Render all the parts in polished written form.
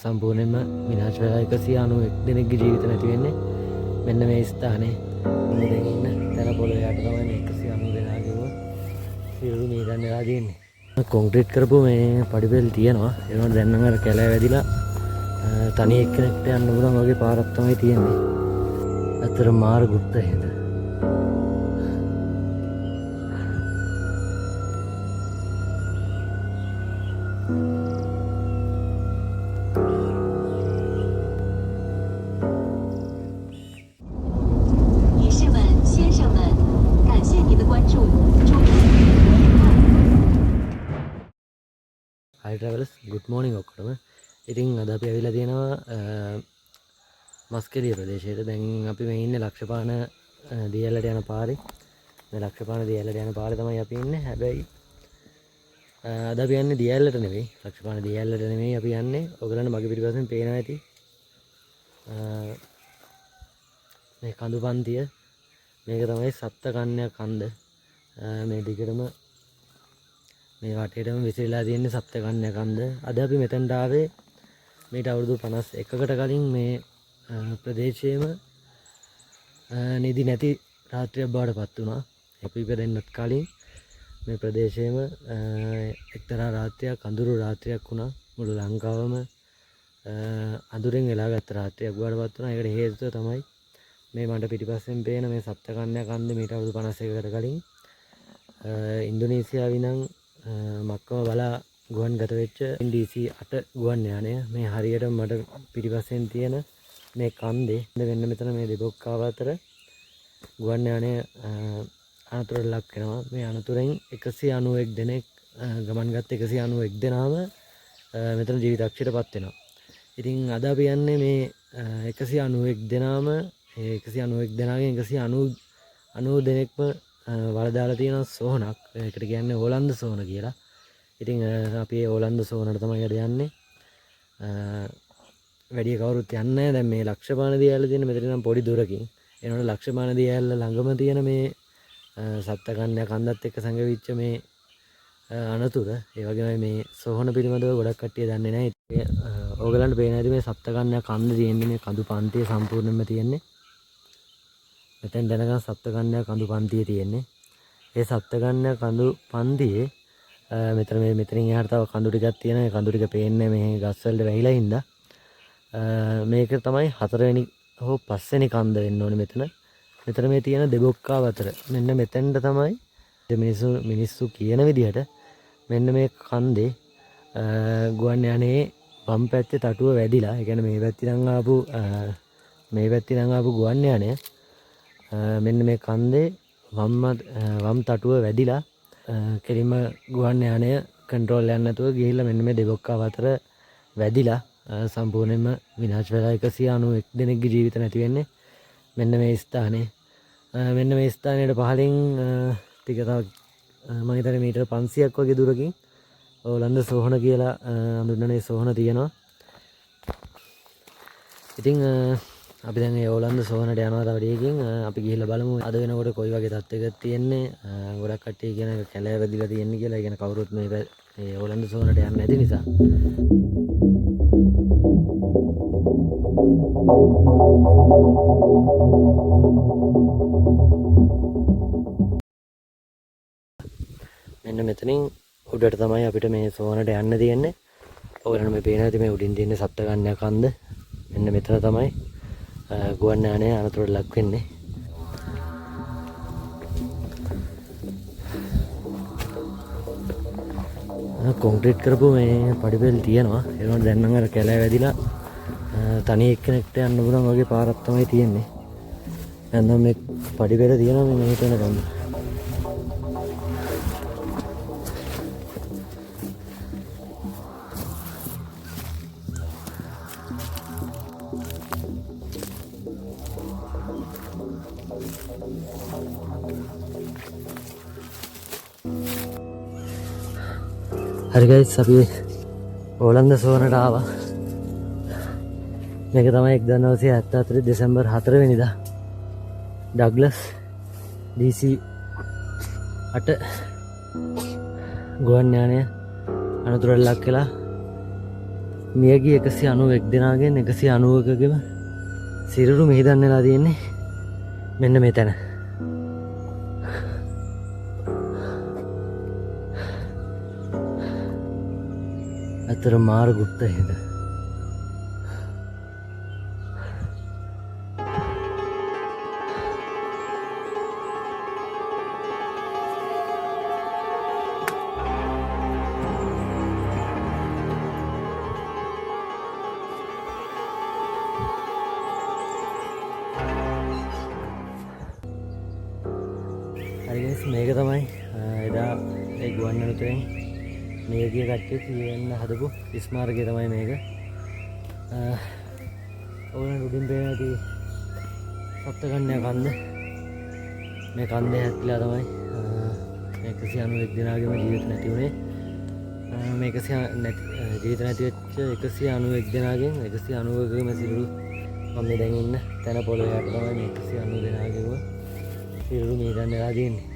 සම්පූර්ණයෙන්ම විනාශ වෙලා 191 දෙනෙක්ගේ ජීවිත නැති වෙන්නේ මෙන්න මේ ස්ථානේ. මේ දැන් ඉන්න තැන පොළොවේ යට තමයි මේ 190 දෙනාගේම සිරුරු මීදන් වෙලා තියෙන්නේ. කොන්ක්‍රීට් කරපු මේ පඩිපෙළ තියෙනවා. ඒ වුණාට දැන් නම් අර කැලෑ වැදිලා තනි එක්කෙනෙක්ට යන්න පුළුවන් වගේ පාරක් තමයි තියෙන්නේ. අතර මාර ගුප්ත හේද. Hi travellers, good morning ඔක්කොටම. ඉතින් අද අපි ඇවිල්ලා තියෙනවා මස්කෙලිය ප්‍රදේශයට. දැන් අපි මේ ඉන්නේ ලක්ෂපාන දියැලට යන පාරේ. මේ ලක්ෂපාන දියැලට යන පාරේ තමයි අපි ඉන්නේ. හැබැයි අද අපි යන්නේ දියැලට නෙවෙයි. ලක්ෂපාන දියැලට නෙවෙයි අපි යන්නේ. ඔයගලන්ට මගේ පිටිපස්සෙන් පේනවා ඇති. මේ කඳු පන්තිය. මේක තමයි සප්ත කන්‍යා කන්ද. මේ දිගටම මේ වටේටම විසිරලා තියෙන සප්ත කන්‍යා කන්ද. අද අපි මෙතනට ආවේ මේට අවුරුදු 51කට කලින් මේ ප්‍රදේශයේම නිදි නැති රාත්‍රියක් බවට පත් වුණා. අපි ඉපදෙන්නත් කලින් මේ ප්‍රදේශයේම එක්තරා රාත්‍රියක් අඳුරු රාත්‍රියක් වුණා. මුළු ලංකාවම අඳුරෙන් වෙලා ගත්ත රාත්‍රියක් බවට පත් වුණා. ඒකට හේතුව තමයි මේ මඩ පිටිපස්සෙන් පේන මේ සප්ත කන්‍යා කන්ද මේට අවුරුදු 51කට කලින් ඉන්දුනීසියාවේ ඉඳන් මක්කම බලා ගුවන් ගත වෙච්ච DC-8 ගුවන් යානය. මේ හරියට මට පිටිපස්සෙන් තියෙන මේ කන්දේ වෙන්න මෙතන මේ දෙබොක්කාව අතර ගුවන් යානය අනතුරට ලක් වෙනවා. මේ අනතුරෙන් 191 දෙනෙක් ගමන් ගත්ත 191 දෙනාම මෙතන ජීවිතක්ෂයටපත් වෙනවා. ඉතින් අද අපි යන්නේ මේ 191 දෙනාම 191 දෙනාගෙන් 190 දෙනෙක්ම වලදාලා තියෙන සෝහනක්. ඒකට කියන්නේ ඕලන්ද සෝහන කියලා. ඉතින් අපි ඒ ඕලන්ද සෝහනට තමයි අද යන්නේ. වැඩි කවුරුත් යන්නේ නැහැ. දැන් මේ ලක්ෂපාන දියැල තියෙන මෙතන නම් පොඩි දුරකින්. එනකොට ලක්ෂපාන දියැල ළඟම තියෙන මේ සප්ත කන්‍යා කන්දත් එක්ක සංගවිච්ච මේ අනතුර. ඒ වගේම මේ සෝහන පිළිබඳව ගොඩක් කට්ටිය දන්නේ නැහැ. ඕගලන්ට පේන ඇති මේ සප්ත කන්‍යා කන්ද තියෙන්නේ මේ කඳු පන්තිය සම්පූර්ණයෙන්ම තියෙන්නේ. මෙතෙන් දැනගන්න සප්ත කන්‍යා කඳු පන්තිය තියෙන්නේ. ඒ සප්ත කන්‍යා කඳු පන්තියේ මෙතනින් එහාට තව කඳු ටිකක් තියෙනවා. ඒ කඳු ටික පේන්නේ මේ ගස් වලට වැහිලා ඉඳලා. මේක තමයි 4 වෙනි හෝ 5 වෙනි කන්ද වෙන්න ඕනේ මෙතන. මෙතන මේ තියෙන දෙබොක්කාව අතර මෙන්න මෙතෙන්ට තමයි මිනිස්සු කියන විදිහට මෙන්න මේ කන්දේ ගුවන් යානයේ වම් පැත්තේ තටුව වැඩිලා. ඒ කියන්නේ මේ පැත්තෙන් ආපු ගුවන් යානය මෙන්න මේ කන්දේ වම් තටුව වැඩිලා කෙලින්ම ගුවන් යානය කන්ට්‍රෝල් යන්න නැතුව ගිහිල්ලා මෙන්න මේ දෙබොක්කාව අතර වැදිලා සම්පූර්ණයෙන්ම විනාශ වෙලා 191 දෙනෙක්ගේ ජීවිත නැති වෙන්නේ මෙන්න මේ ස්ථානේ. මෙන්න මේ ස්ථානයේ පහලින් ටික තව මම හිතන්නේ මීටර 500ක් වගේ දුරකින් ඕලන්ද සෝහන කියලා හඳුන්වන සෝහන තියෙනවා. ඉතින් අපි දැන් ඒ ඕලන්ද සෝහනට යනවා තව ටිකකින්. අපි ගිහිල්ලා බලමු අද වෙනකොට කොයි වගේ තත්ත්වයකද තියෙන්නේ. ගොඩක් කට්ටිය කියන එක කැලෑ වැදිලා තියෙන්නේ කියලා. ඒ කියන්නේ කවුරුත් මේ ඕලන්ද සෝහනට යන්නේ නැති නිසා. මෙන්න මෙතනින් උඩට තමයි අපිට මේ සෝහනට යන්න තියෙන්නේ. ඔයගොල්ලෝ මේ පේන ඇති මේ උඩින් තියෙන සප්ත කන්‍යා කන්ද. මෙන්න මෙතන තමයි ගුවන් යානය අනතුරට ලක් වෙන්නේ. කොන්ක්‍රීට් කරපු මේ පඩිපෙළ තියෙනවා. ඒ වුණාට දැන් නම් අර කැලෑ වැදිලා තනි එක්කෙනෙක්ට යන්න පුළුවන් වගේ පාරක් තමයි තියෙන්නේ. දැන් නම් මේ පඩිපෙළ තියෙනවා මේ මෙහෙට යනකම්. හරි ගයිස්, අපි ඕලන්ද සෝහනට ආවා. මේක තමයි 1974 දෙසැම්බර් 4 වෙනිදා ඩග්ලස් DC-8 ගුවන් යානය අනතුරට ලක් වෙලා මියගිය 191 දෙනාගෙන් 190කගේම සිරුරු මිහිදන් වෙලා තියෙන්නේ මෙන්න මෙතන. අතර මාර ගුප්ත හේද. හරිගස් මේක තමයි එදා ඒ ගුවන් අනතුරෙන් මේගිය කට්ටිය කියන්න හදපු ස්මාරකය තමයි මේක. ඕන උඩින් පේන ඇති සප්තකන්‍යා කන්ද. මේ කන්දේ හැතිලා තමයි 191 දෙනාගේම ජීවිත නැති වුණේ. මේක ජීවිත නැති වෙච්ච 191 දෙනාගෙන් 190කම සිරුරු මම මේ දැන් ඉන්න තැන පොළොවේ යට තමයි මේ 190 දෙනාගේම සිරුරු මිහිදන් වෙලා තියෙන්නේ.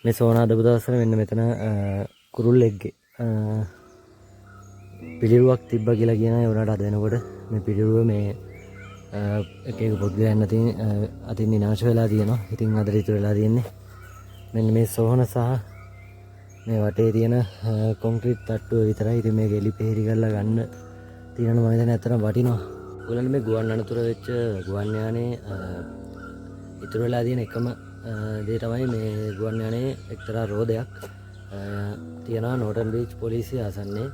මේ සෝනා අදපු දවස්වල මෙන්න මෙතන කුරුල්ලෙක්ගේ පිළිරුවක් තිබ්බා කියලා කියනවා. ඒ වුණාට අද වෙනකොට මේ පිළිරුව මේ එක එක පුද්ගලයන් අතින් විනාශ වෙලා තියෙනවා. ඉතින් අද ඉතුරු වෙලා තියෙන්නේ මෙන්න මේ සෝහන සහ මේ වටේ තියෙන කොන්ක්‍රීට් තට්ටුව විතරයි. ඉතින් මේක එලි පෙහෙරි කරලා ගන්න තියෙනවා. මම හිතන්නේ ඇත්තටම වටිනවා. ඔයගොල්ලන්ට මේ ගුවන් අනතුර වෙච්ච ගුවන් යානේ ඉතුරු වෙලා තියෙන එකම දේ තමයි මේ ගුවන් යානයේ එක්තරා රෝදයක් තියෙනවා නෝටන් බීච් පොලිසිය ආසන්නයේ.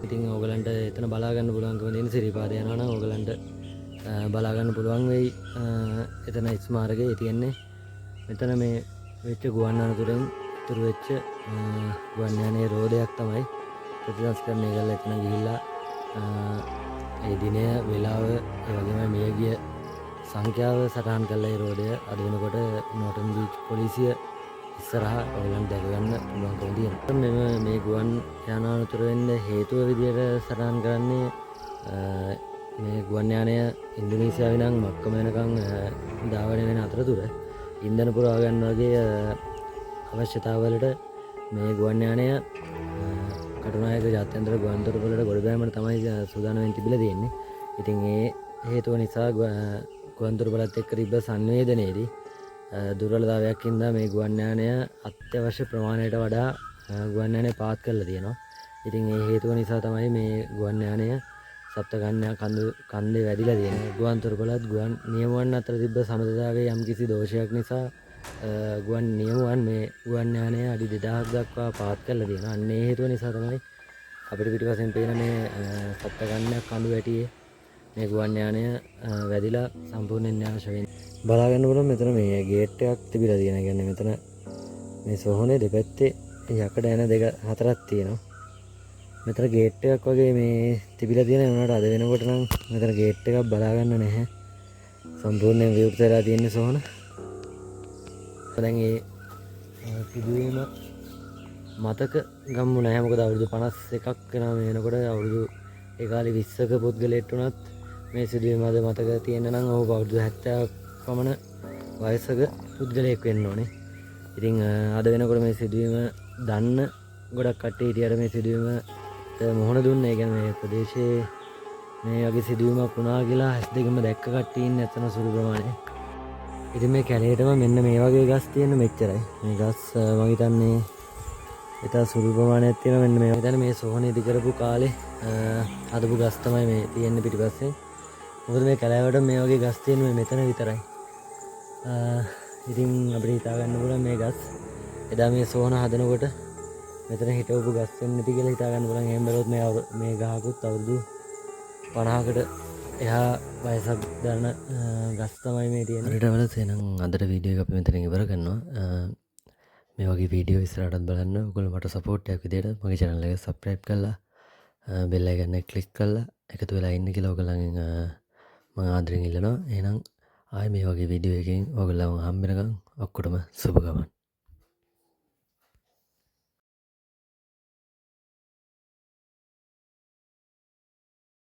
ඉතින් ඕගලන්ට එතන බලා ගන්න පුළුවන්කම තියෙන සිරිපාද යනවා නම් ඕගලන්ට බලා ගන්න පුළුවන් වෙයි. එතන ස්මාරකයේ තියෙන්නේ මෙතන මේ වෙච්ච ගුවන් අනතුරෙන් ඉතුරු වෙච්ච ගුවන් යානයේ රෝදයක් තමයි ප්‍රතිසංස්කරණය කරලා එතන ගිහිල්ලා ඒ දිනය වෙලාව ඒ වගේම මියගිය සංඛ්‍යාව සටහන් කළා. ඒ රෝදය අද වෙනකොට නෝටන් බීච් පොලිසිය ඉස්සරහා ඔයගලන්ට දැක ගන්න පුළුවන්කම තියෙනවා. මෙම මේ ගුවන් යාන අනතුර වෙන්න හේතුව විදියට සටහන් කරන්නේ මේ ගුවන් යානය ඉන්දුනීසියාවේ නම් මක්කම වෙනකන් ධාවනය වෙන අතරතුර ඉන්ධන පුරවා ගන්න වගේ අවශ්‍යතාවවලට මේ ගුවන් යානය කටුනායක ජාත්‍යන්තර ගුවන්තොටුපළට ගොඩ බෑමට තමයි සූදානම්වෙන් තිබිලා තියෙන්නේ. ඉතින් ඒ හේතුව නිසා ගුවන්තොටුපළත් එක්ක තිබ්බ සංවේදනයේදී දුර්වලතාවයක් හින්දා මේ ගුවන් යානය අත්‍යවශ්‍ය ප්‍රමාණයට වඩා ගුවන් යානය පාත් කරලා තියෙනවා. ඉතින් ඒ හේතුව නිසා තමයි මේ ගුවන් යානය සප්තකන්‍යා කන්දේ වැදිලා තියෙනවා. ගුවන්තොටුපළත් ගුවන් නියමුවන් අතර තිබ්බ සමතතාවයේ යම්කිසි දෝෂයක් නිසා ගුවන් නියමුවන් මේ ගුවන් යානය අඩි 2000ක් දක්වා පාත් කරලා තියෙනවා. අන්න ඒ හේතුව නිසා තමයි අපිට පිටිපස්සෙන් පේන මේ සප්තකන්‍යා කඳු වැටියේ මේ ගුවන් යානය වැදිලා සම්පූර්ණයෙන් විනාශ වෙන්නේ. බලා ගන්න පුළුවන් මෙතන මේ ගේට් එකක් තිබිලා තියෙනවා. කියන්නේ මෙතන මේ සොහොනේ දෙපැත්තේ යකඩ ඇන දෙක හතරක් තියෙනවා. මෙතන ගේට් එකක් වගේ මේ තිබිලා තියෙන උනාට අද වෙනකොට නම් මෙතන ගේට් එකක් බලා ගන්න නැහැ. සම්පූර්ණයෙන් විවෘත වෙලා තියෙන සොහොන. දැන් ඒ සිදුවීම මතක ගම්මු නැහැ. මොකද අවුරුදු 51ක් වෙනවා මේ වෙනකොට. අවුරුදු ඒ කාලේ 20ක පුද්ගලයෙක් වුණත් මේ සිදුවීම අද මතක තියෙන නම් ඔහු අවුරුදු 70ක් පමණ වයසක පුද්ගලයෙක් වෙන්න ඕනේ. ඉතින් අද වෙනකොට මේ සිදුවීම දන්න ගොඩක් කට්ටිය හිටියට මේ සිදුවීම මොහොන දුන්න. ඒ කියන්නේ මේ ප්‍රදේශයේ මේ වගේ සිදුවීමක් වුණා කියලා ඇස් දෙකම දැක්ක කට්ටිය ඉන්නේ නැතන සුළු ප්‍රමාණයක්. ඉතින් මේ කැලේටම මෙන්න මේ වගේ ගස් තියෙන මෙච්චරයි. මේ ගස් මම හිතන්නේ ඉතා සුළු ප්‍රමාණයක් තියෙනවා. මෙන්න මේ හිතන්නේ මේ සෝහන ඉදි කරපු කාලේ හදපු ගස් තමයි මේ තියෙන්නේ පිටිපස්සේ. මොකද මේ කැලෑවට මේ වගේ ගස් තියෙන්නේ මෙතන විතරයි. ඉතින් අපිට හිතා ගන්න පුළුවන් මේ ගස් එදා මේ සෝහන හදනකොට මෙතන හිටවපු ගස් වෙන්නේ නැති කියලා හිතා ගන්න පුළුවන්. එහෙම බලුවොත් මේ ගහකුත් අවුරුදු 50කට එහා වයසක් දරන ගස් තමයි මේ තියෙන්නේ. හරියට වලස් එහෙනම් අදට වීඩියෝ එක අපි මෙතනින් ඉවර කරනවා. මේ වගේ වීඩියෝ ඉස්සරහටත් බලන්න ඔයගොල්ලෝ මට සපෝට් එකක් විදියට මගේ channel එක subscribe කරලා bell icon එක click කරලා එකතු වෙලා ඉන්න කියලා ඔයගොල්ලන්ගෙන් මම ආදරෙන් ඉල්ලනවා. එහෙනම් ආයේ මේ වගේ වීඩියෝ එකකින් ඔයගොල්ලෝ හම්බ වෙනකන් ඔක්කොටම සුබ ගමන්.